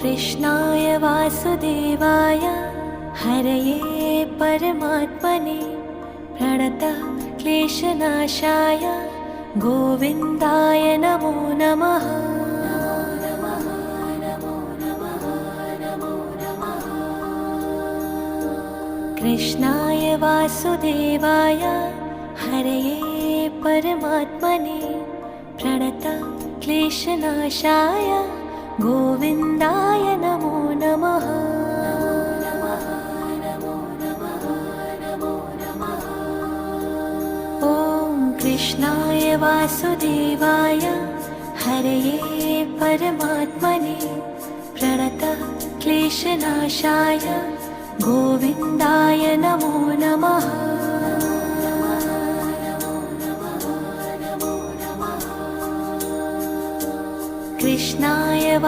कृष्णाय वासुदेवाय हरये परमात्मने प्रणतः क्लेशनाशाय गोविन्दाय नमो नमः। कृष्णाय वासुदेवाय हरये परमात्मने प्रणतः क्लेशनाशाय गोविन्दाय नमो नमः। ॐ कृष्णाय वासुदेवाय हरये परमात्मने प्रणतः क्लेशनाशाय गोविन्दाय नमो नमः। कृष्णाय